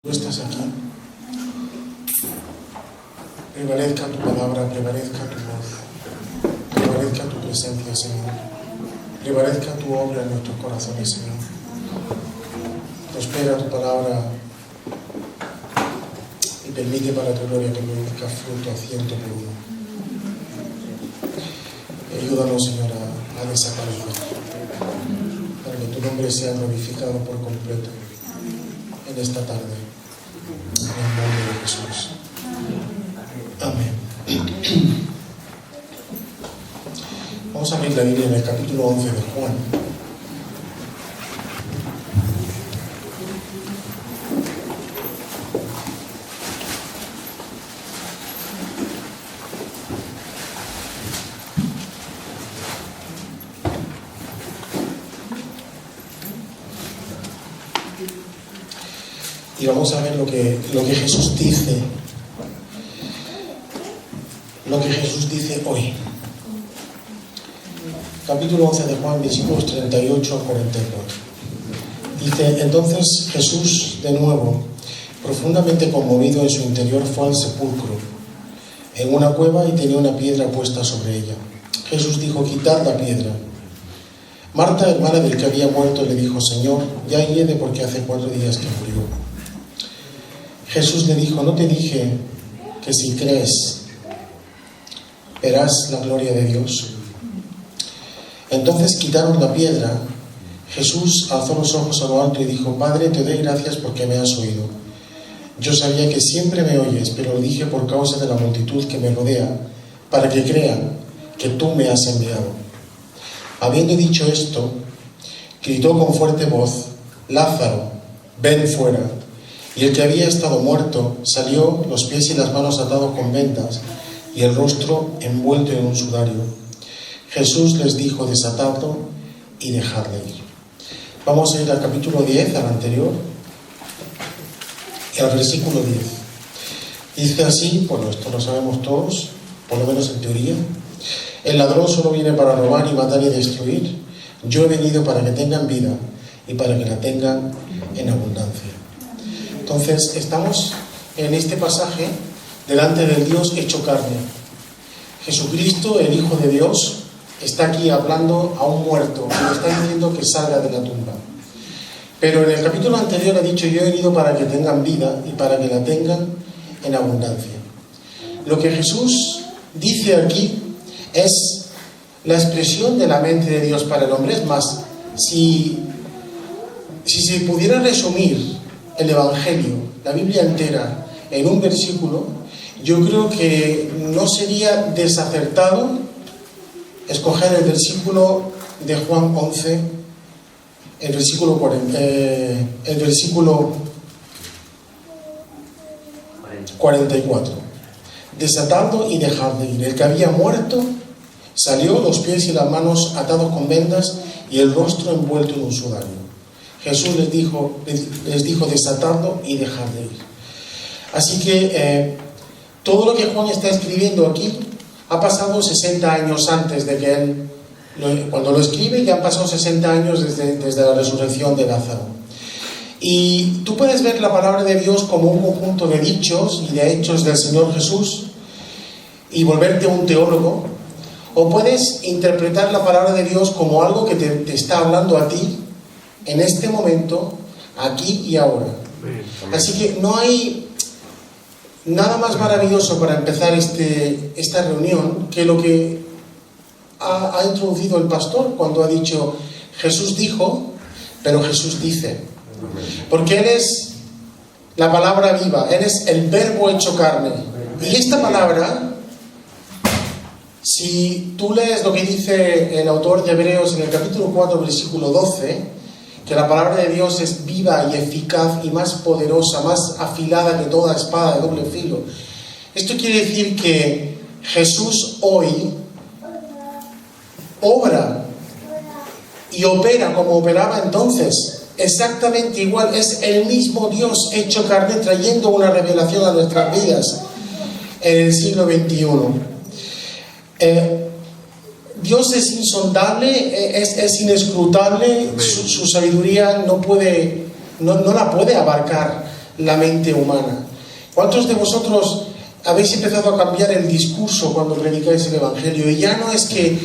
Tú estás aquí. Prevalezca tu palabra, prevalezca tu voz, prevalezca tu presencia, Señor. Prevalezca tu obra en nuestros corazones, Señor. Prospera tu palabra y permite para tu gloria que produzca fruto a 100 por 1. Ayúdanos, Señor, a desaparecer, para que tu nombre sea glorificado por completo en esta tarde. En el nombre de Jesús. Amén. Vamos a abrir la Biblia en el capítulo 11 de Juan. Y vamos a ver lo que Jesús dice. Lo que Jesús dice hoy. Capítulo 11 de Juan, versículos 38 a 44. Dice: entonces Jesús, de nuevo, profundamente conmovido en su interior, fue al sepulcro, en una cueva, y tenía una piedra puesta sobre ella. Jesús dijo: quitad la piedra. Marta, hermana del que había muerto, le dijo: Señor, ya hiede, porque hace 4 días que murió. Jesús le dijo: ¿no te dije que si crees verás la gloria de Dios? Entonces quitaron la piedra. Jesús alzó los ojos a lo alto y dijo: Padre, te doy gracias porque me has oído. Yo sabía que siempre me oyes, pero lo dije por causa de la multitud que me rodea, para que crean que tú me has enviado. Habiendo dicho esto, gritó con fuerte voz: Lázaro, ven fuera. Y el que había estado muerto salió, los pies y las manos atados con vendas y el rostro envuelto en un sudario. Jesús les dijo: desatadlo y dejadle ir. Vamos a ir al capítulo 10, al anterior, y al versículo 10. Dice así, bueno, esto lo sabemos todos, por lo menos en teoría: el ladrón solo viene para robar y matar y destruir. Yo he venido para que tengan vida y para que la tengan en abundancia. Entonces, estamos en este pasaje delante del Dios hecho carne. Jesucristo, el Hijo de Dios, está aquí hablando a un muerto y le está diciendo que salga de la tumba. Pero en el capítulo anterior ha dicho: yo he venido para que tengan vida y para que la tengan en abundancia. Lo que Jesús dice aquí es la expresión de la mente de Dios para el hombre. Es más, si se pudiera resumir el Evangelio, la Biblia entera, en un versículo, yo creo que no sería desacertado escoger el versículo de Juan 11, el versículo 44. Desatadlo y dejadle ir. El que había muerto salió, los pies y las manos atados con vendas y el rostro envuelto en un sudario. Jesús les dijo: desatadlo y dejadle ir. Así que todo lo que Juan está escribiendo aquí ha pasado 60 años antes de que él, cuando lo escribe, ya han pasado 60 años desde la resurrección de Lázaro. Y tú puedes ver la palabra de Dios como un conjunto de dichos y de hechos del Señor Jesús y volverte un teólogo, o puedes interpretar la palabra de Dios como algo que te está hablando a ti en este momento, aquí y ahora. Así que no hay nada más maravilloso para empezar esta reunión que lo que ha introducido el pastor cuando ha dicho: Jesús dijo, pero Jesús dice. Porque Él es la palabra viva, Él es el verbo hecho carne. Y esta palabra, si tú lees lo que dice el autor de Hebreos en el capítulo 4, versículo 12, que la palabra de Dios es viva y eficaz y más poderosa, más afilada que toda espada de doble filo. Esto quiere decir que Jesús hoy obra y opera como operaba entonces, exactamente igual. Es el mismo Dios hecho carne, trayendo una revelación a nuestras vidas en el siglo XXI. Dios es insondable, es inescrutable, su sabiduría no la puede abarcar la mente humana. ¿Cuántos de vosotros habéis empezado a cambiar el discurso cuando predicáis el Evangelio? Y ya no es que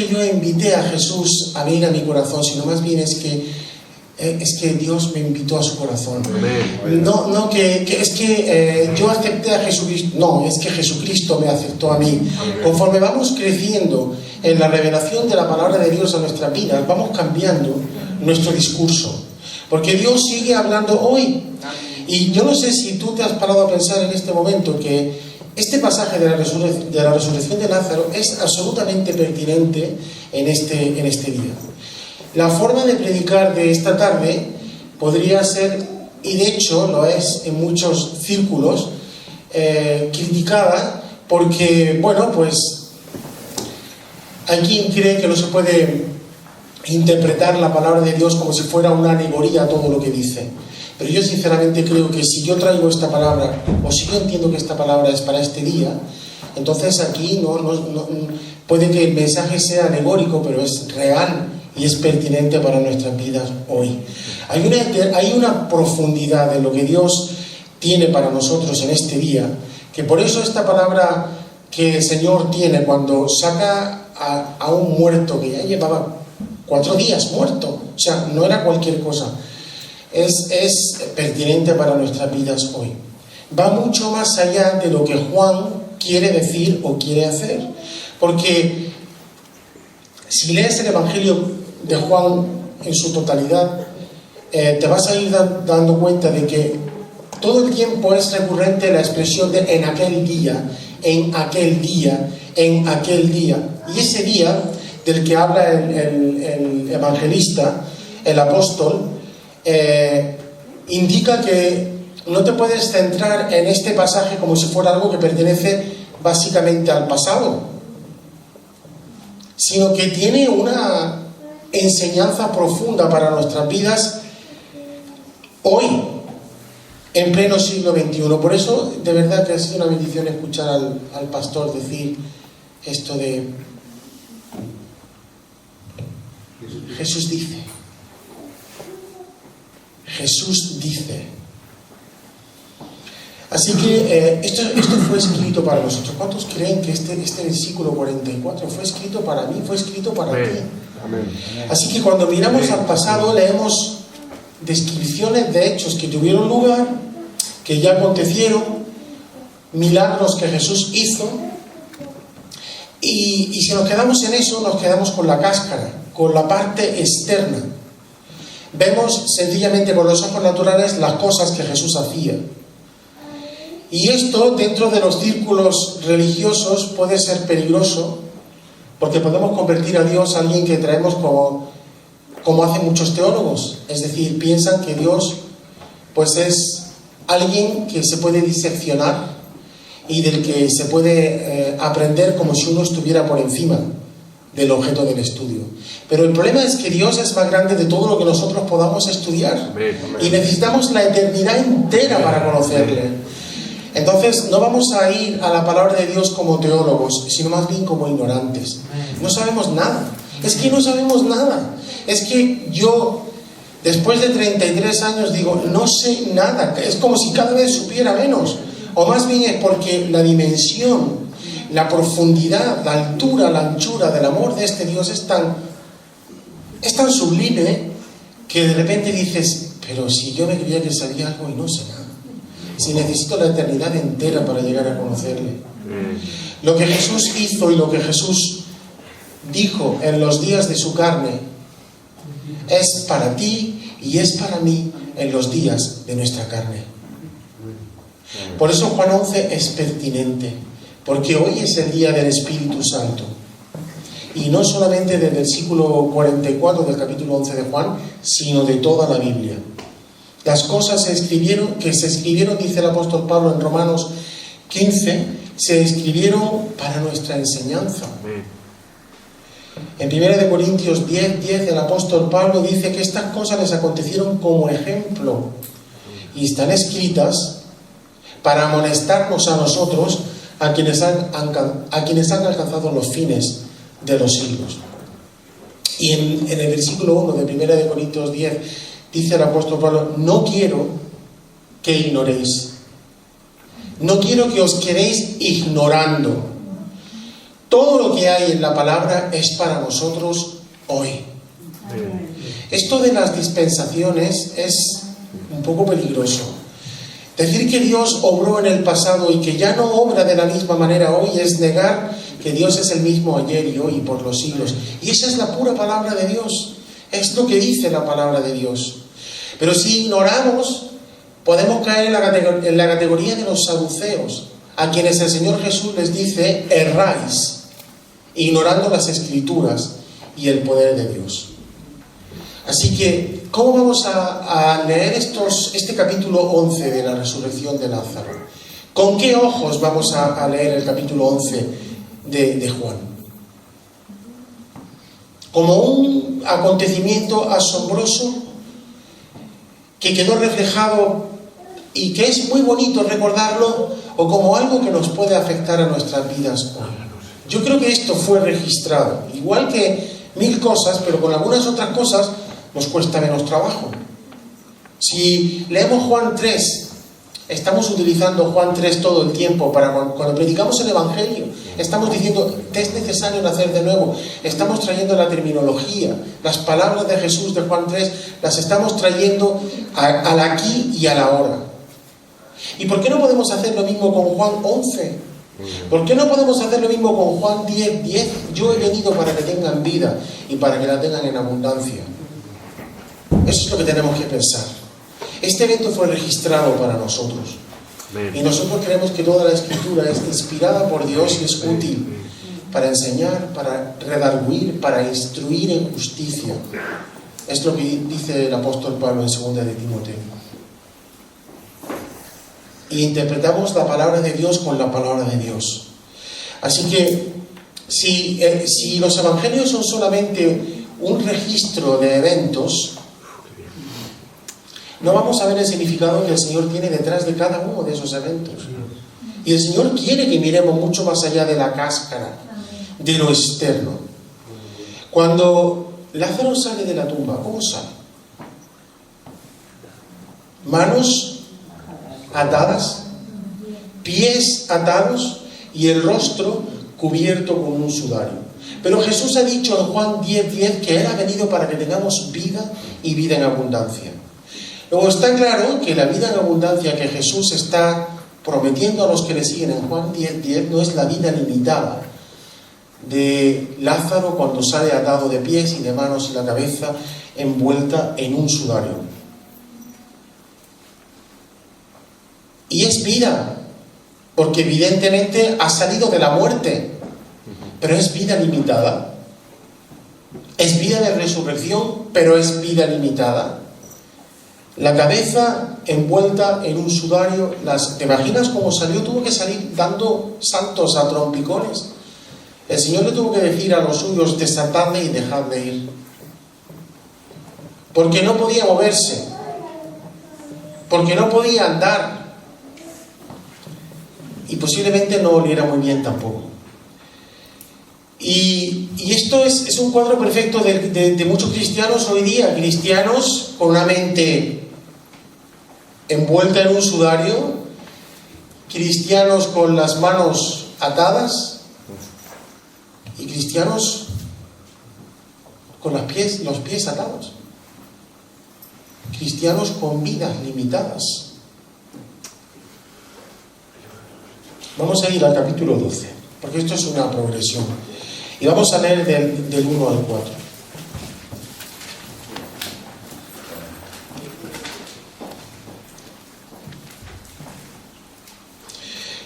yo invité a Jesús a venir a mi corazón, sino más bien es que Dios me invitó a su corazón. No que yo acepté a Jesucristo. No, es que Jesucristo me aceptó a mí. Conforme vamos creciendo en la revelación de la palabra de Dios a nuestras vidas, vamos cambiando nuestro discurso. Porque Dios sigue hablando hoy. Y yo no sé si tú te has parado a pensar en este momento que este pasaje de la resurrección de Lázaro es absolutamente pertinente en este día. La forma de predicar de esta tarde podría ser, y de hecho lo es en muchos círculos, criticada porque, bueno, pues hay quien cree que no se puede interpretar la palabra de Dios como si fuera una alegoría a todo lo que dice. Pero yo sinceramente creo que si yo traigo esta palabra, o si yo entiendo que esta palabra es para este día, entonces aquí no puede que el mensaje sea alegórico, pero es real y es pertinente para nuestras vidas hoy. Hay una profundidad en lo que Dios tiene para nosotros en este día, que por eso esta palabra que el Señor tiene cuando saca a un muerto que ya llevaba 4 días muerto, o sea, no era cualquier cosa, es pertinente para nuestras vidas hoy. Va mucho más allá de lo que Juan quiere decir o quiere hacer, porque si lees el Evangelio de Juan en su totalidad, te vas a ir dando cuenta de que todo el tiempo es recurrente la expresión de en aquel día, en aquel día, en aquel día. Y ese día del que habla el evangelista, el apóstol, indica que no te puedes centrar en este pasaje como si fuera algo que pertenece básicamente al pasado, sino que tiene una enseñanza profunda para nuestras vidas hoy, en pleno siglo XXI. Por eso, de verdad que ha sido una bendición escuchar al pastor decir esto de Jesús dice. Jesús dice. Así que esto fue escrito para nosotros. ¿Cuántos creen que este versículo 44 fue escrito para mí, fue escrito para ti? Amén. Así que cuando miramos al pasado, leemos descripciones de hechos que tuvieron lugar, que ya acontecieron, milagros que Jesús hizo, y si nos quedamos en eso, nos quedamos con la cáscara, con la parte externa. Vemos sencillamente con los ojos naturales las cosas que Jesús hacía. Y esto, dentro de los círculos religiosos, puede ser peligroso, porque podemos convertir a Dios a alguien que traemos como hacen muchos teólogos. Es decir, piensan que Dios pues es alguien que se puede diseccionar y del que se puede aprender como si uno estuviera por encima del objeto del estudio. Pero el problema es que Dios es más grande de todo lo que nosotros podamos estudiar. Y necesitamos la eternidad entera para conocerle. Entonces no vamos a ir a la palabra de Dios como teólogos, sino más bien como ignorantes. No sabemos nada. Es que no sabemos nada. Es que yo, después de 33 años, digo, no sé nada. Es como si cada vez supiera menos. O más bien es porque la dimensión, la profundidad, la altura, la anchura del amor de este Dios es tan sublime que de repente dices, pero si yo me creía que sabía algo y no sé nada. Si necesito la eternidad entera para llegar a conocerle. Lo que Jesús hizo y lo que Jesús dijo en los días de su carne es para ti y es para mí en los días de nuestra carne. Por eso Juan 11 es pertinente, porque hoy es el día del Espíritu Santo. Y no solamente del versículo 44 del capítulo 11 de Juan, sino de toda la Biblia. Las cosas que se escribieron, dice el apóstol Pablo en Romanos 15, se escribieron para nuestra enseñanza. En 1 Corintios 10, el apóstol Pablo dice que estas cosas les acontecieron como ejemplo y están escritas para amonestarnos a nosotros, a quienes han alcanzado los fines de los siglos. Y en el versículo 1 de 1 Corintios 10 dice el apóstol Pablo, no quiero que ignoréis. No quiero que os quedéis ignorando. Todo lo que hay en la palabra es para nosotros hoy. Esto de las dispensaciones es un poco peligroso. Decir que Dios obró en el pasado y que ya no obra de la misma manera hoy es negar que Dios es el mismo ayer y hoy y por los siglos. Y esa es la pura palabra de Dios. Es lo que dice la palabra de Dios. Pero si ignoramos, podemos caer en la categoría de los saduceos, a quienes el Señor Jesús les dice: erráis, ignorando las Escrituras y el poder de Dios. Así que, ¿cómo vamos a leer este capítulo 11 de la resurrección de Lázaro? ¿Con qué ojos vamos a leer el capítulo 11 de Juan? ¿Como un acontecimiento asombroso que quedó reflejado y que es muy bonito recordarlo, o como algo que nos puede afectar a nuestras vidas hoy? Yo creo que esto fue registrado, igual que 1000 cosas, pero con algunas otras cosas nos cuesta menos trabajo. Si leemos Juan 3, estamos utilizando Juan 3 todo el tiempo para cuando predicamos el Evangelio, estamos diciendo: te es necesario nacer de nuevo. Estamos trayendo la terminología, las palabras de Jesús de Juan 3, las estamos trayendo al aquí y a la ahora. ¿Y por qué no podemos hacer lo mismo con Juan 11? ¿Por qué no podemos hacer lo mismo con Juan 10:10? Yo he venido para que tengan vida y para que la tengan en abundancia. Eso es lo que tenemos que pensar. Este evento fue registrado para nosotros. Y nosotros creemos que toda la Escritura es inspirada por Dios y es útil para enseñar, para redarguir, para instruir en justicia. Es lo que dice el apóstol Pablo en 2 de Timoteo. Y interpretamos la palabra de Dios con la palabra de Dios. Así que si los evangelios son solamente un registro de eventos, no vamos a ver el significado que el Señor tiene detrás de cada uno de esos eventos. Y el Señor quiere que miremos mucho más allá de la cáscara, de lo externo. Cuando Lázaro sale de la tumba, ¿cómo sale? Manos atadas, pies atados y el rostro cubierto con un sudario. Pero Jesús ha dicho en Juan 10:10 que Él ha venido para que tengamos vida y vida en abundancia. Luego está claro que la vida en abundancia que Jesús está prometiendo a los que le siguen en Juan 10:10 no es la vida limitada de Lázaro cuando sale atado de pies y de manos y la cabeza envuelta en un sudario. Y es vida, porque evidentemente ha salido de la muerte, pero es vida limitada. Es vida de resurrección, pero es vida limitada. La cabeza envuelta en un sudario. ¿Te imaginas cómo salió? Tuvo que salir dando saltos a trompicones. El Señor le tuvo que decir a los suyos: desatadle y dejadle ir. Porque no podía moverse, porque no podía andar, y posiblemente no oliera muy bien tampoco. Y esto es un cuadro perfecto de muchos cristianos hoy día, cristianos con una mente envuelta en un sudario, cristianos con las manos atadas y cristianos con los pies atados, cristianos con vidas limitadas. Vamos a ir al capítulo 12, porque esto es una progresión, y vamos a leer del 1 al 4.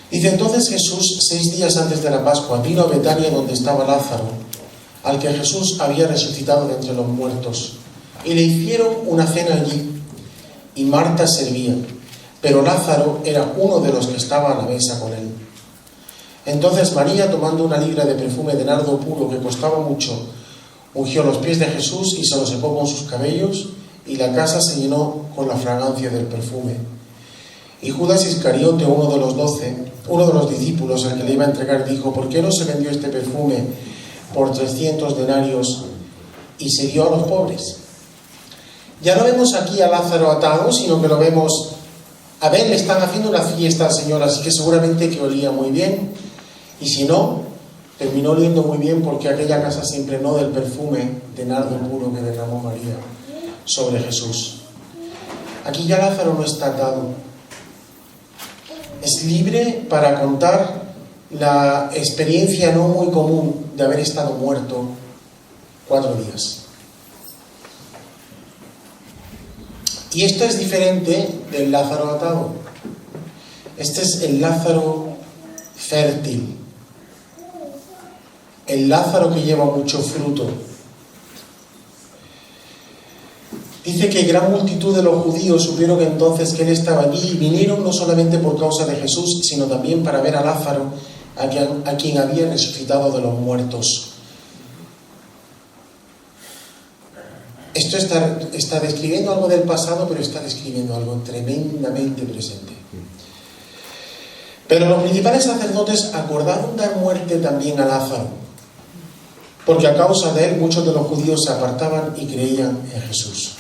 Dice: entonces Jesús, 6 días antes de la Pascua, vino a Betania donde estaba Lázaro, al que Jesús había resucitado de entre los muertos, y le hicieron una cena allí, y Marta servía, pero Lázaro era uno de los que estaba a la mesa con él. Entonces María, tomando una libra de perfume de nardo puro que costaba mucho, ungió los pies de Jesús y se los secó con sus cabellos, y la casa se llenó con la fragancia del perfume. Y Judas Iscariote, uno de los discípulos al que le iba a entregar, dijo: ¿por qué no se vendió este perfume por 300 denarios y se dio a los pobres? Ya no vemos aquí a Lázaro atado, sino que lo vemos A ver, le están haciendo una fiesta al Señor, así que seguramente que olía muy bien. Y si no, terminó oliendo muy bien porque aquella casa se impregnó del perfume de nardo puro que derramó María sobre Jesús. Aquí ya Lázaro no está atado. Es libre para contar la experiencia no muy común de haber estado muerto 4 días. Y esto es diferente del Lázaro atado. Este es el Lázaro fértil. El Lázaro que lleva mucho fruto. Dice que gran multitud de los judíos supieron que entonces que él estaba allí y vinieron no solamente por causa de Jesús, sino también para ver a Lázaro, a quien había resucitado de los muertos. Esto está describiendo algo del pasado, pero está describiendo algo tremendamente presente. Pero los principales sacerdotes acordaron dar muerte también a Lázaro, porque a causa de él muchos de los judíos se apartaban y creían en Jesús.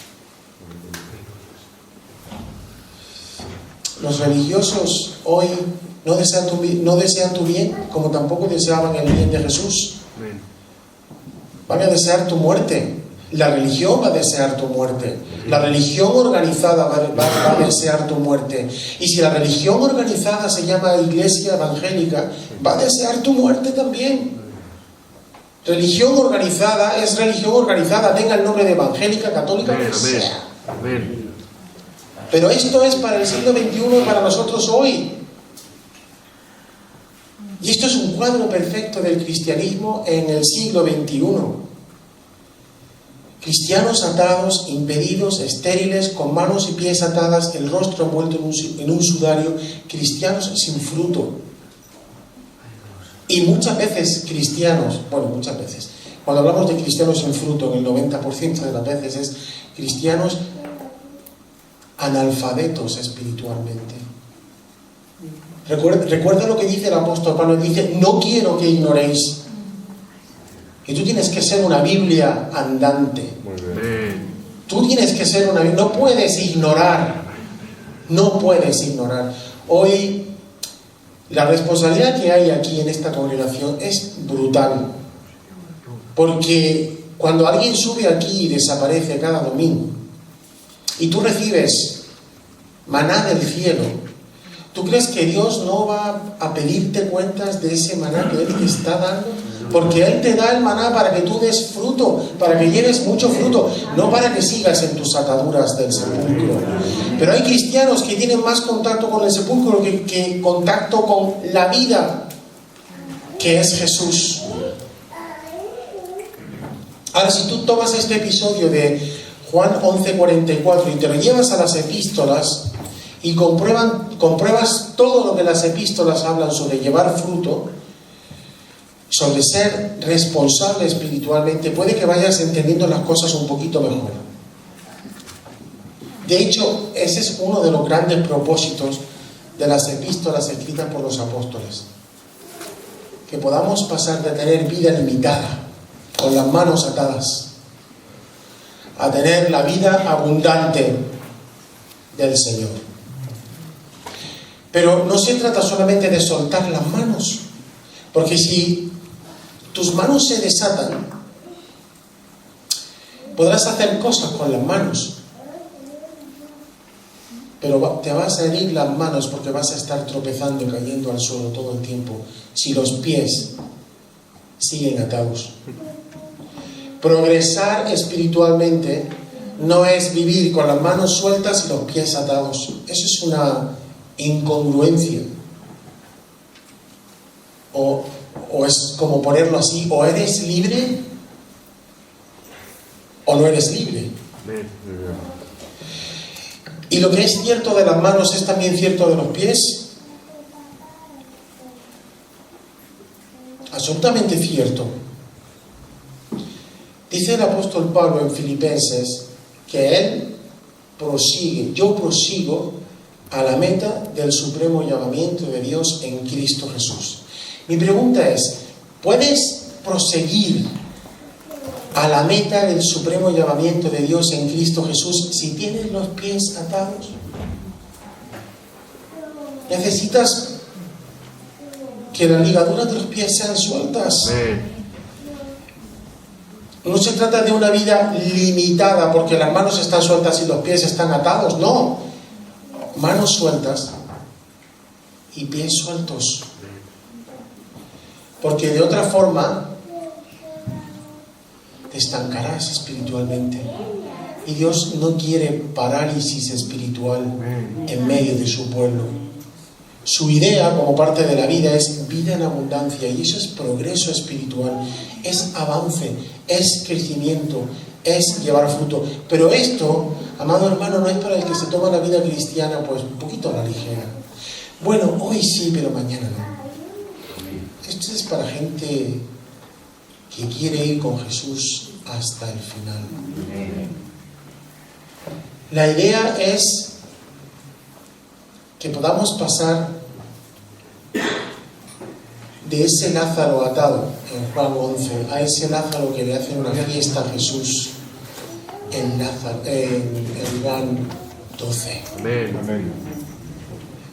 Los religiosos hoy no desean tu bien, como tampoco deseaban el bien de Jesús. Van a desear tu muerte. La religión va a desear tu muerte. La religión organizada va a desear tu muerte. Y si la religión organizada se llama iglesia evangélica, va a desear tu muerte también. Religión organizada es religión organizada, tenga el nombre de evangélica, católica, que sea. Pero esto es para el siglo XXI, para nosotros hoy. Y esto es un cuadro perfecto del cristianismo en el siglo XXI. Cristianos atados, impedidos, estériles, con manos y pies atadas, el rostro envuelto en un sudario, cristianos sin fruto. Y muchas veces cuando hablamos de cristianos sin fruto, en el 90% de las veces es cristianos analfabetos espiritualmente. Recuerda lo que dice el apóstol Pablo, dice, no quiero que ignoréis. Y tú tienes que ser una Biblia andante. Tú tienes que ser una Biblia, no puedes ignorar. Hoy la responsabilidad que hay aquí en esta congregación es brutal. Porque cuando alguien sube aquí y desaparece cada domingo, y tú recibes maná del cielo, ¿tú crees que Dios no va a pedirte cuentas de ese maná que Él te está dando? Porque Él te da el maná para que tú des fruto, para que lleves mucho fruto, no para que sigas en tus ataduras del sepulcro. Pero hay cristianos que tienen más contacto con el sepulcro que contacto con la vida, que es Jesús. Ahora, si tú tomas este episodio de Juan 11:44 y te lo llevas a las epístolas y compruebas todo lo que las epístolas hablan sobre llevar fruto, sobre ser responsable espiritualmente, puede que vayas entendiendo las cosas un poquito mejor. De hecho, ese es uno de los grandes propósitos de las epístolas escritas por los apóstoles. Que podamos pasar de tener vida limitada, con las manos atadas, a tener la vida abundante del Señor. Pero no se trata solamente de soltar las manos, porque si tus manos se desatan, podrás hacer cosas con las manos, pero te vas a herir las manos porque vas a estar tropezando y cayendo al suelo todo el tiempo si los pies siguen atados. Progresar espiritualmente no es vivir con las manos sueltas y los pies atados. Eso es una incongruencia. O es como ponerlo así, o eres libre o no eres libre. Y lo que es cierto de las manos es también cierto de los pies. Absolutamente cierto. Dice el apóstol Pablo en Filipenses que él yo prosigo a la meta del supremo llamamiento de Dios en Cristo Jesús. Mi pregunta es, ¿puedes proseguir a la meta del supremo llamamiento de Dios en Cristo Jesús si tienes los pies atados? Necesitas que las ligaduras de los pies sean sueltas. No se trata de una vida limitada porque las manos están sueltas y los pies están atados. No, manos sueltas y pies sueltos. Porque de otra forma te estancarás espiritualmente. Y Dios no quiere parálisis espiritual en medio de su pueblo. Su idea como parte de la vida es vida en abundancia, y eso es progreso espiritual, es avance, es crecimiento, es llevar fruto. Pero esto, amado hermano, no es para el que se toma la vida cristiana pues un poquito a la ligera. Bueno, hoy sí, pero mañana no. Esto es para gente que quiere ir con Jesús hasta el final. La idea es que podamos pasar de ese Lázaro atado en Juan 11 a ese Lázaro que le hace una fiesta a Jesús en Juan 12. Amén.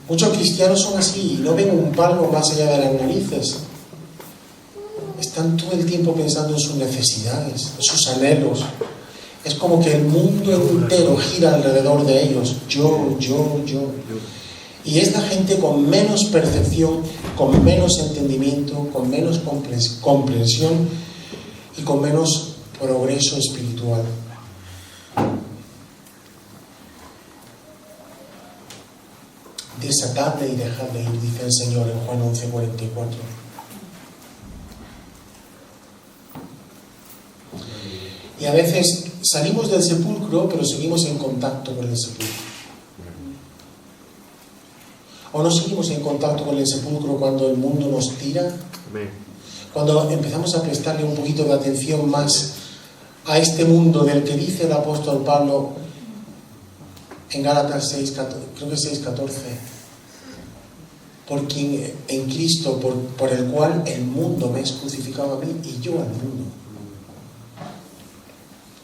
Muchos cristianos son así y no ven un palmo más allá de las narices. Están todo el tiempo pensando en sus necesidades, en sus anhelos. Es como que el mundo entero gira alrededor de ellos. Yo. Y esta gente con menos percepción, con menos entendimiento, con menos comprensión y con menos progreso espiritual. Desatadle y dejadle ir, dice el Señor en Juan 11:44. Y a veces salimos del sepulcro, pero seguimos en contacto con el sepulcro. ¿O no seguimos en contacto con el sepulcro cuando el mundo nos tira? Amén. Cuando empezamos a prestarle un poquito de atención más a este mundo del que dice el apóstol Pablo en Gálatas 6:14, por quien en Cristo, por el cual el mundo me es crucificado a mí y yo al mundo.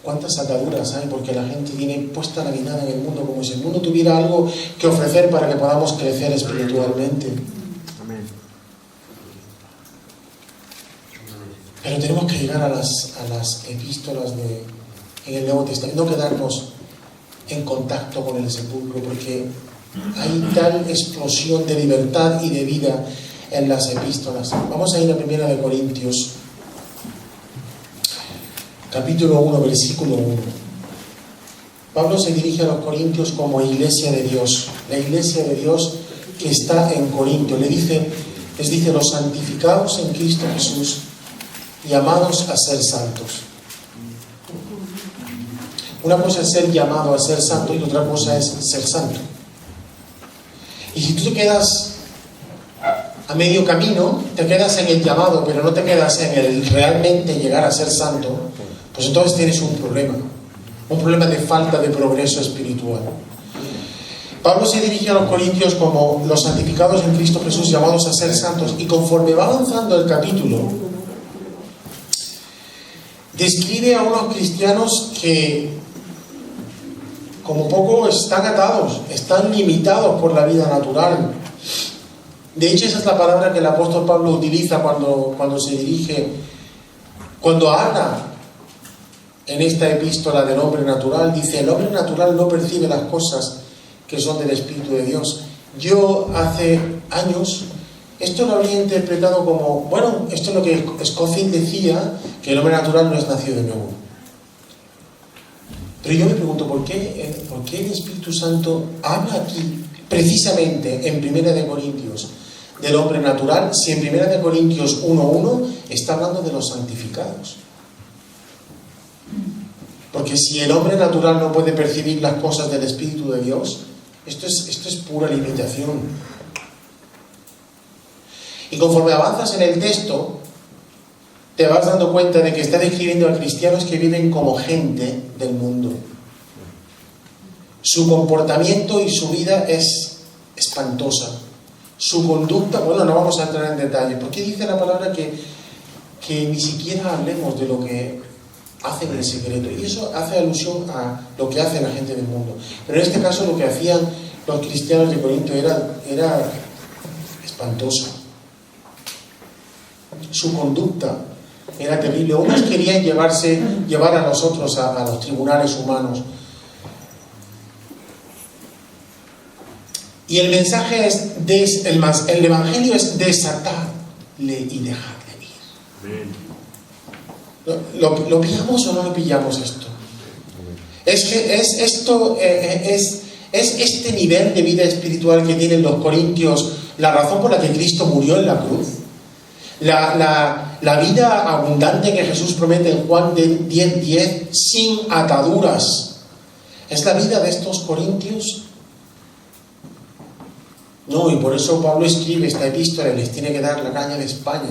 ¿Cuántas ataduras hay? Porque la gente tiene puesta la mirada en el mundo como si el mundo tuviera algo que ofrecer para que podamos crecer espiritualmente. Amén. Pero tenemos que llegar a las epístolas en el Nuevo Testamento, no quedarnos en contacto con el sepulcro, porque hay tal explosión de libertad y de vida en las epístolas. Vamos a ir a 1 de Corintios, capítulo 1, versículo 1. Pablo se dirige a los corintios como iglesia de Dios, la iglesia de Dios que está en Corinto. Les dice, los santificados en Cristo Jesús, llamados a ser santos. Una cosa es ser llamado a ser santo y otra cosa es ser santo. Y si tú te quedas a medio camino, te quedas en el llamado, pero no te quedas en el realmente llegar a ser santo, pues entonces tienes un problema de falta de progreso espiritual. Pablo se dirige a los corintios como los santificados en Cristo Jesús, llamados a ser santos, y conforme va avanzando el capítulo, describe a unos cristianos que como poco están atados, están limitados por la vida natural. De hecho, esa es la palabra que el apóstol Pablo utiliza cuando se dirige, cuando habla en esta epístola del hombre natural. Dice, el hombre natural no percibe las cosas que son del Espíritu de Dios. Yo hace años esto lo habría interpretado como, bueno, esto es lo que Scofield decía, que el hombre natural no es nacido de nuevo. Pero yo me pregunto, ¿por qué el Espíritu Santo habla aquí, precisamente en 1 de Corintios, del hombre natural, si en 1 de Corintios 1:1 está hablando de los santificados? Porque si el hombre natural no puede percibir las cosas del Espíritu de Dios, esto es pura limitación. Y conforme avanzas en el texto, te vas dando cuenta de que está describiendo a cristianos que viven como gente del mundo. Su comportamiento y su vida es espantosa. Su conducta, bueno, no vamos a entrar en detalle, porque dice la palabra que ni siquiera hablemos de lo que hacen en secreto. Y eso hace alusión a lo que hace la gente del mundo. Pero en este caso lo que hacían los cristianos de Corinto era espantosa. Su conducta era terrible. Unos querían llevar a nosotros a los tribunales humanos. Y el mensaje es, el Evangelio es desatadle y dejadle ir. ¿Lo pillamos o no lo pillamos esto? Es este nivel de vida espiritual que tienen los corintios la razón por la que Cristo murió en la cruz. La vida abundante que Jesús promete en Juan 10:10, sin ataduras, ¿es la vida de estos corintios? No, y por eso Pablo escribe esta epístola y les tiene que dar la caña de España.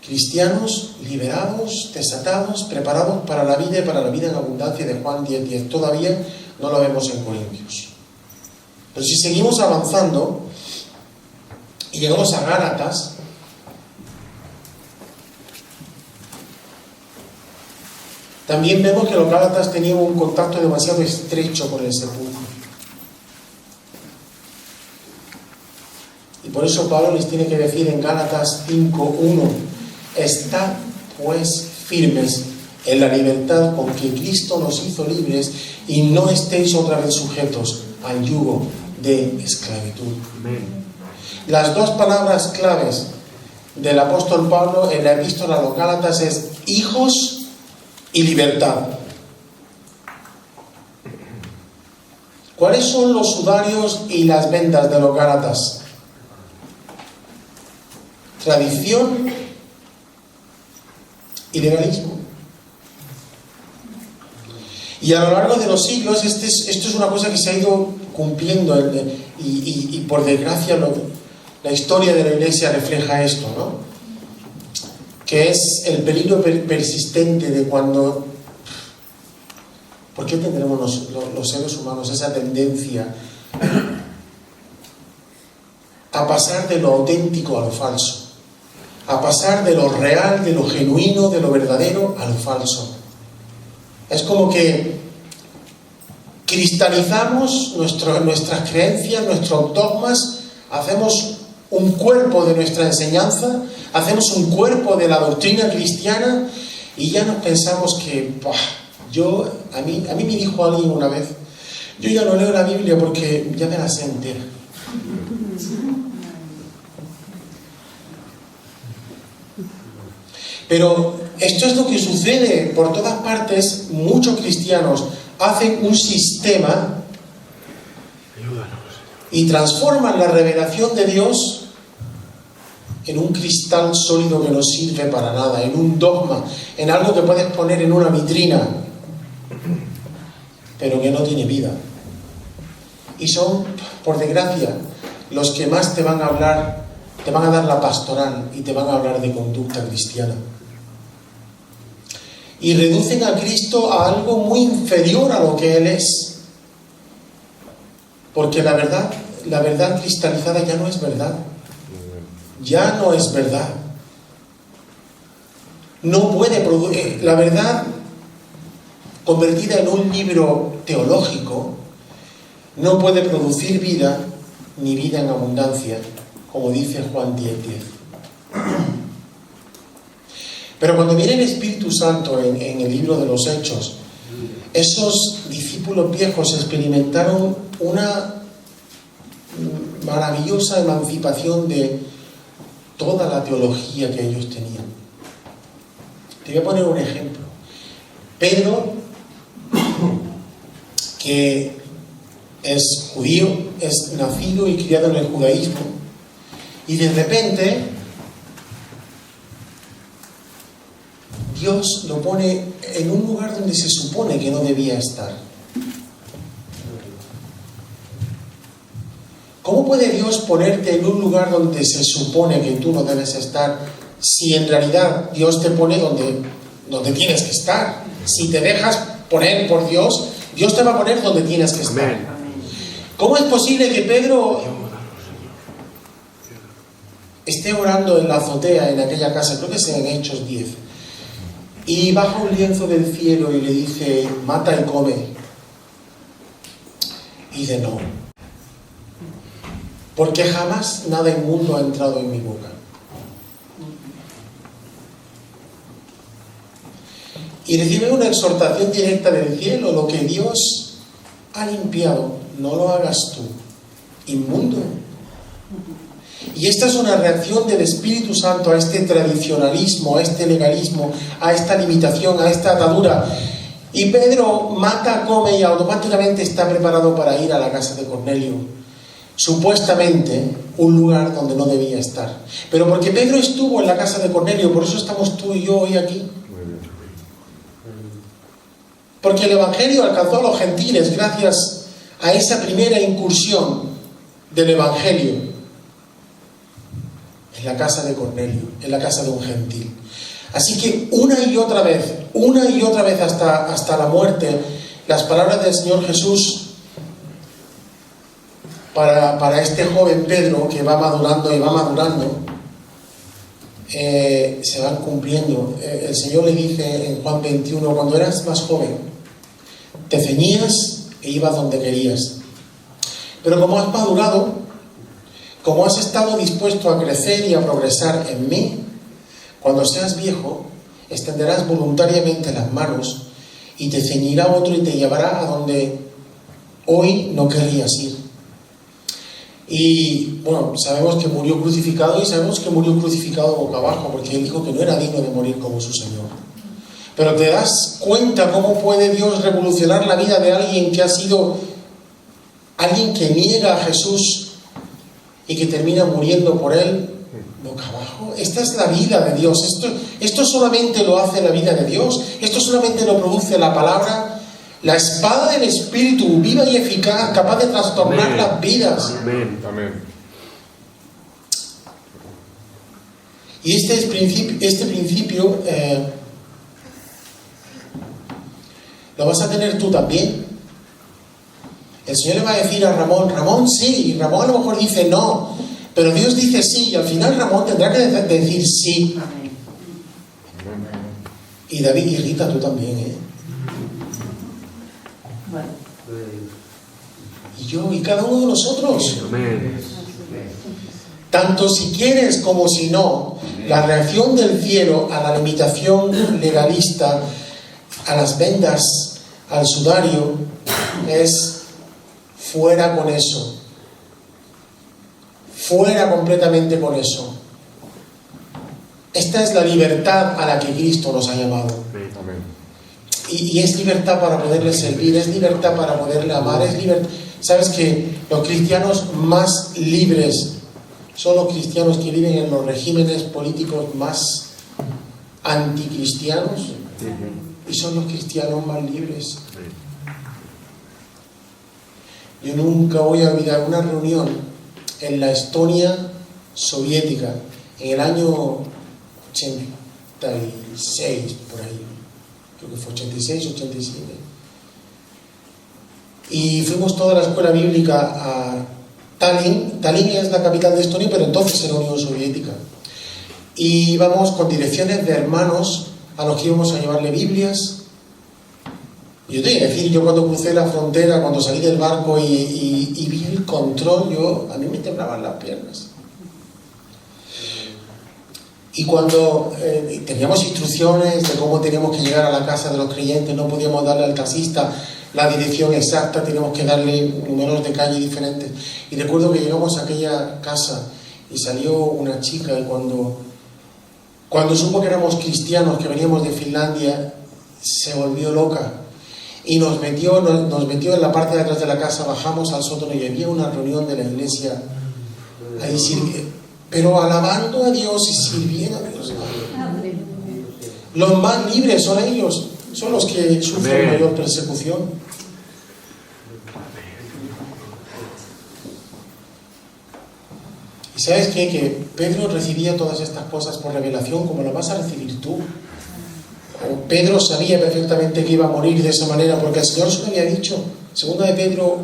Cristianos liberados, desatados, preparados para la vida y para la vida en abundancia de Juan 10:10. Todavía no lo vemos en Corintios. Pero si seguimos avanzando y llegamos a Gálatas, también vemos que los Gálatas tenían un contacto demasiado estrecho con el sepulcro. Y por eso Pablo les tiene que decir en Gálatas 5:1: estad pues firmes en la libertad con que Cristo nos hizo libres y no estéis otra vez sujetos al yugo de esclavitud. Amén. Las dos palabras claves del apóstol Pablo en la epístola a los Gálatas es hijos y libertad. ¿Cuáles son los sudarios y las vendas de los Gálatas? Tradición y legalismo. Y a lo largo de los siglos esto es una cosa que se ha ido cumpliendo y por desgracia la historia de la Iglesia refleja esto, ¿no? Que es el peligro persistente de cuando... ¿Por qué tendremos los seres humanos esa tendencia a pasar de lo auténtico a lo falso? A pasar de lo real, de lo genuino, de lo verdadero a lo falso. Es como que cristalizamos nuestras creencias, nuestros dogmas, hacemos un cuerpo de nuestra enseñanza, hacemos un cuerpo de la doctrina cristiana y ya nos pensamos que a mí me dijo alguien una vez, yo ya no leo la Biblia porque ya me la sé entera. Pero esto es lo que sucede por todas partes. Muchos cristianos hacen un sistema y transforman la revelación de Dios en un cristal sólido que no sirve para nada, en un dogma, en algo que puedes poner en una vitrina, pero que no tiene vida. Y son, por desgracia, los que más te van a hablar, te van a dar la pastoral y te van a hablar de conducta cristiana. Y reducen a Cristo a algo muy inferior a lo que Él es. Porque la verdad cristalizada ya no es verdad. Ya no es verdad. No puede producir... La verdad convertida en un libro teológico no puede producir vida, ni vida en abundancia, como dice Juan 10:10. Pero cuando viene el Espíritu Santo en el libro de los Hechos, esos discípulos viejos experimentaron una maravillosa emancipación de toda la teología que ellos tenían. Te voy a poner un ejemplo. Pedro, que es judío, es nacido y criado en el judaísmo, y de repente Dios lo pone en un lugar donde se supone que no debía estar. ¿Cómo puede Dios ponerte en un lugar donde se supone que tú no debes estar, si en realidad Dios te pone donde tienes que estar? Si te dejas poner por Dios, Dios te va a poner donde tienes que estar. Amén. ¿Cómo es posible que Pedro esté orando en la azotea en aquella casa? Creo que es en Hechos 10. Y baja un lienzo del cielo y le dice, mata y come. Y dice, no. porque jamás nada inmundo ha entrado en mi boca. Y recibe una exhortación directa del cielo: lo que Dios ha limpiado, no lo hagas tú, inmundo. Y esta es una reacción del Espíritu Santo a este tradicionalismo, a este legalismo, a esta limitación, a esta atadura. Y Pedro mata, come y automáticamente está preparado para ir a la casa de Cornelio. Supuestamente un lugar donde no debía estar. Pero porque Pedro estuvo en la casa de Cornelio, por eso estamos tú y yo hoy aquí. Porque el Evangelio alcanzó a los gentiles gracias a esa primera incursión del Evangelio en la casa de Cornelio, en la casa de un gentil. Así que una y otra vez hasta la muerte, las palabras del Señor Jesús para este joven Pedro que va madurando y va madurando, se van cumpliendo. El Señor le dice en Juan 21, cuando eras más joven, te ceñías e ibas donde querías. Pero como has madurado, como has estado dispuesto a crecer y a progresar en mí, cuando seas viejo, extenderás voluntariamente las manos y te ceñirá otro y te llevará a donde hoy no querrías ir. Y bueno, sabemos que murió crucificado y sabemos que murió crucificado boca abajo, porque él dijo que no era digno de morir como su Señor. Pero te das cuenta cómo puede Dios revolucionar la vida de alguien que ha sido alguien que niega a Jesús y que termina muriendo por él boca abajo. Esta es la vida de Dios. Esto solamente lo hace la vida de Dios. Esto solamente lo produce la palabra, la espada del Espíritu, viva y eficaz, capaz de trastornar Amén. las vidas. Amén. Amén. Y este principio lo vas a tener tú también. El Señor le va a decir a Ramón, Ramón sí, y Ramón a lo mejor dice no, pero Dios dice sí, y al final Ramón tendrá que decir sí. Y David y Rita, tú también, y yo, y cada uno de nosotros. Amén. Tanto si quieres como si no, la reacción del cielo a la limitación legalista, a las vendas, al sudario, es fuera con eso. Fuera completamente con eso. Esta es la libertad a la que Cristo nos ha llamado. Amén. Y es libertad para poderle servir, es libertad para poderle amar, es libertad. ¿Sabes que los cristianos más libres son los cristianos que viven en los regímenes políticos más anticristianos? Y son los cristianos más libres. Yo nunca voy a olvidar una reunión en la Estonia soviética en el año 86, por ahí. Creo que fue 86, 87. Y fuimos toda la escuela bíblica a Tallinn. Tallinn es la capital de Estonia, pero entonces era Unión Soviética. Y íbamos con direcciones de hermanos a los que íbamos a llevarle Biblias. Y yo te voy a decir, yo cuando crucé la frontera, cuando salí del barco y vi el control, a mí me temblaban las piernas. Y cuando teníamos instrucciones de cómo teníamos que llegar a la casa de los creyentes, no podíamos darle al taxista la dirección exacta, teníamos que darle números de calle diferentes. Y recuerdo que llegamos a aquella casa y salió una chica, y cuando supo que éramos cristianos, que veníamos de Finlandia, se volvió loca y nos metió en la parte de atrás de la casa. Bajamos al sótano y había una reunión de la iglesia ahí, pero alabando a Dios y sirviendo a Dios. Los más libres son ellos, son los que sufren mayor persecución. ¿Y sabes qué? Que Pedro recibía todas estas cosas por revelación, como las vas a recibir tú. Pedro sabía perfectamente que iba a morir de esa manera, porque el Señor se lo había dicho. Segunda de Pedro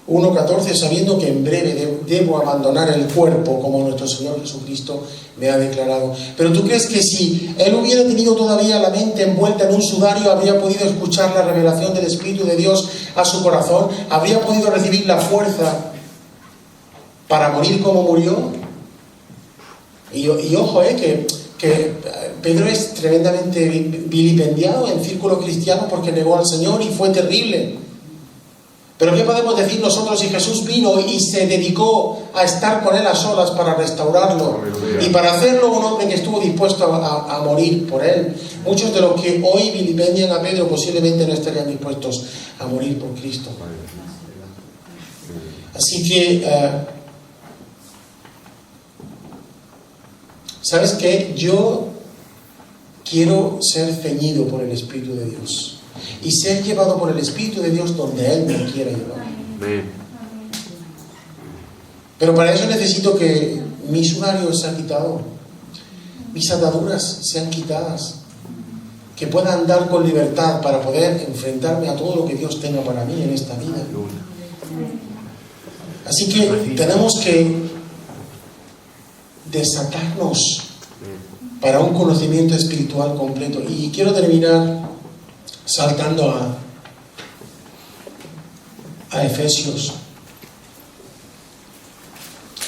1:14, sabiendo que en breve debo abandonar el cuerpo, como nuestro Señor Jesucristo me ha declarado. Pero ¿tú crees que si él hubiera tenido todavía la mente envuelta en un sudario, habría podido escuchar la revelación del Espíritu de Dios a su corazón? ¿Habría podido recibir la fuerza para morir como murió. Y ojo, que Pedro es tremendamente vilipendiado en círculos cristianos porque negó al Señor y fue terrible. Pero ¿qué podemos decir nosotros si Jesús vino y se dedicó a estar con él a solas para restaurarlo? Y para hacerlo un hombre que estuvo dispuesto a morir por él. Muchos de los que hoy vilipendian a Pedro posiblemente no estarían dispuestos a morir por Cristo. Así que, ¿sabes qué? Yo quiero ser ceñido por el Espíritu de Dios y ser llevado por el Espíritu de Dios donde Él me quiera llevar. Pero para eso necesito que mi sudario sea quitado, mis ataduras sean quitadas, que pueda andar con libertad para poder enfrentarme a todo lo que Dios tenga para mí en esta vida. Así que tenemos que desatarnos para un conocimiento espiritual completo. Y quiero terminar saltando a Efesios.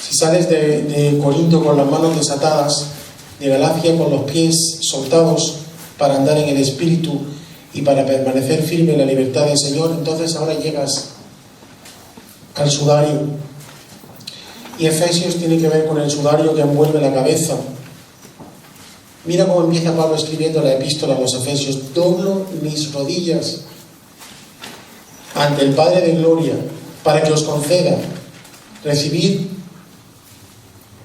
Si sales de Corinto con las manos desatadas, de Galacia con los pies soltados para andar en el Espíritu y para permanecer firme en la libertad del Señor, entonces ahora llegas al sudario. Y Efesios tiene que ver con el sudario que envuelve la cabeza. Mira cómo empieza Pablo escribiendo la epístola a los Efesios: doblo mis rodillas ante el Padre de Gloria para que os conceda recibir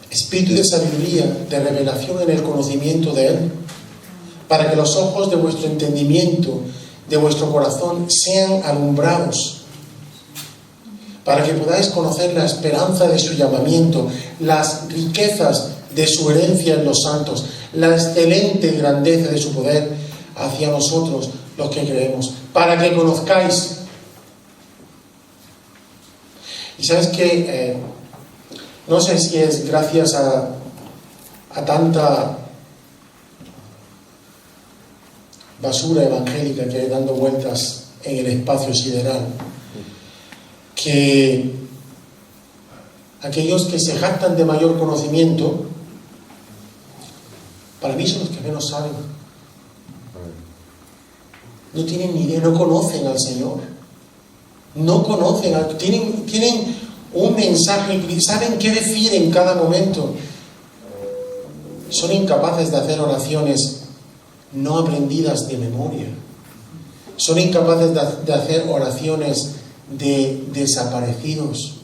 espíritu de sabiduría, de revelación en el conocimiento de Él, para que los ojos de vuestro entendimiento, de vuestro corazón, sean alumbrados, para que podáis conocer la esperanza de su llamamiento, las riquezas de su herencia en los santos, la excelente grandeza de su poder hacia nosotros los que creemos, para que conozcáis. Y sabes que no sé si es gracias a tanta basura evangélica que hay dando vueltas en el espacio sideral, que aquellos que se jactan de mayor conocimiento, para mí son los que menos saben. No tienen ni idea, no conocen al Señor. No conocen, tienen un mensaje, saben qué decir en cada momento. Son incapaces de hacer oraciones no aprendidas de memoria. Son incapaces de hacer oraciones de desaparecidos.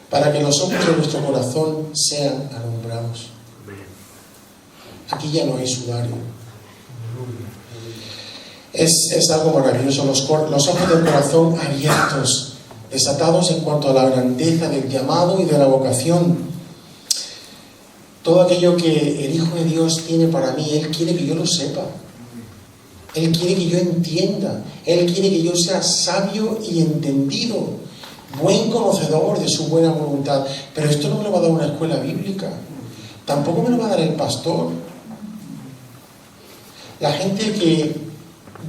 Para que los ojos de nuestro corazón sean alumbrados. Aquí ya no hay sudario. Es algo maravilloso. Los ojos del corazón abiertos, desatados en cuanto a la grandeza del llamado y de la vocación. Todo aquello que el Hijo de Dios tiene para mí, Él quiere que yo lo sepa. Él quiere que yo entienda. Él quiere que yo sea sabio y entendido, buen conocedor de su buena voluntad. Pero esto no me lo va a dar una escuela bíblica. Tampoco me lo va a dar el pastor. La gente que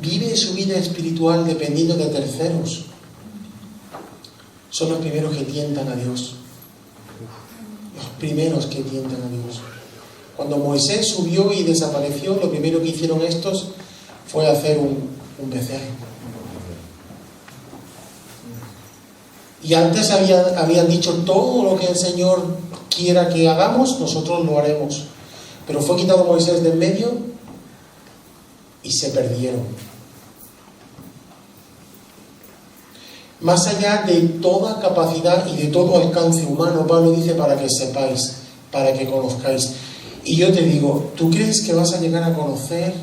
vive su vida espiritual dependiendo de terceros son los primeros que tientan a Dios. Los primeros que tientan a Dios. Cuando Moisés subió y desapareció, lo primero que hicieron estos fue hacer un becerro. Y antes habían dicho: todo lo que el Señor quiera que hagamos, nosotros lo haremos. Pero fue quitado Moisés de en medio y se perdieron. Más allá de toda capacidad y de todo alcance humano, Pablo dice: para que sepáis, para que conozcáis. Y yo te digo, ¿tú crees que vas a llegar a conocer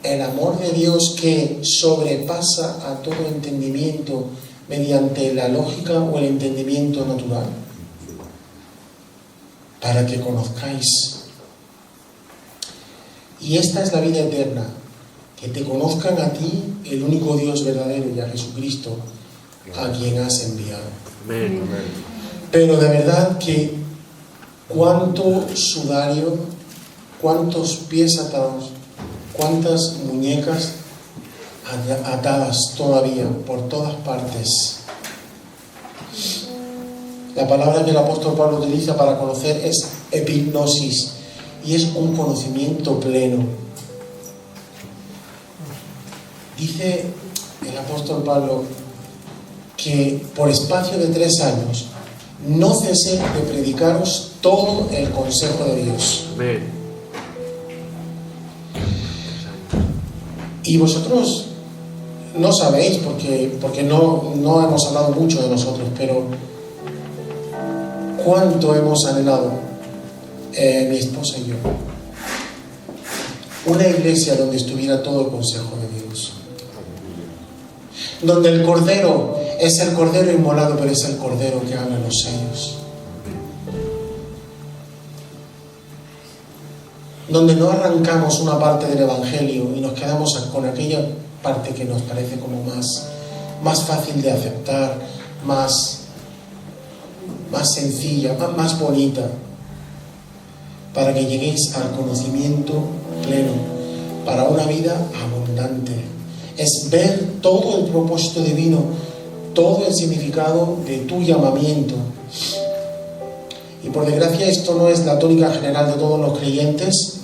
el amor de Dios que sobrepasa a todo entendimiento mediante la lógica o el entendimiento natural? Para que conozcáis. Y esta es la vida eterna, que te conozcan a ti, el único Dios verdadero, y a Jesucristo, a quien has enviado. Amén. Pero de verdad que cuánto sudario, cuántos pies atados, cuántas muñecas atadas todavía por todas partes. La palabra que el apóstol Pablo utiliza para conocer es epignosis, y es un conocimiento pleno. Dice el apóstol Pablo que por espacio de 3 años no cesé de predicaros todo el consejo de Dios. Amén. Y vosotros no sabéis, porque no hemos hablado mucho de nosotros, pero cuánto hemos anhelado, mi esposa y yo, una iglesia donde estuviera todo el consejo de Dios, donde el Cordero es el Cordero inmolado, pero es el Cordero que habla los sellos, donde no arrancamos una parte del Evangelio y nos quedamos con aquella parte que nos parece como más fácil de aceptar, más sencilla, más bonita, para que lleguéis al conocimiento pleno, para una vida abundante. Es ver todo el propósito divino, todo el significado de tu llamamiento. Y por desgracia esto no es la tónica general de todos los creyentes,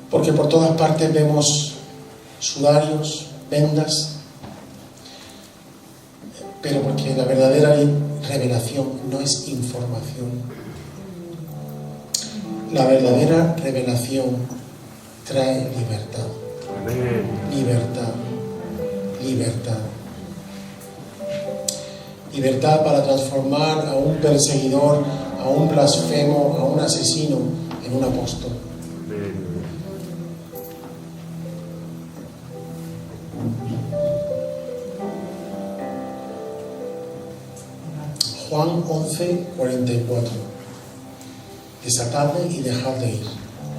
porque por todas partes vemos sudarios, vendas, pero porque la verdadera revelación no es información. La verdadera revelación trae libertad. Amén. Libertad. Libertad. Libertad para transformar a un perseguidor, a un blasfemo, a un asesino en un apóstol. Amén. Juan 11:44. Desatadme y dejad de ir.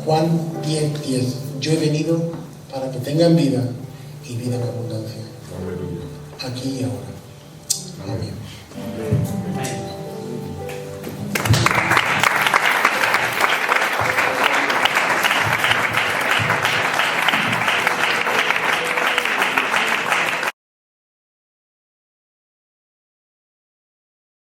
Juan 10:10. Yo he venido para que tengan vida y vida en abundancia. Aleluya. Aquí y ahora. Amén.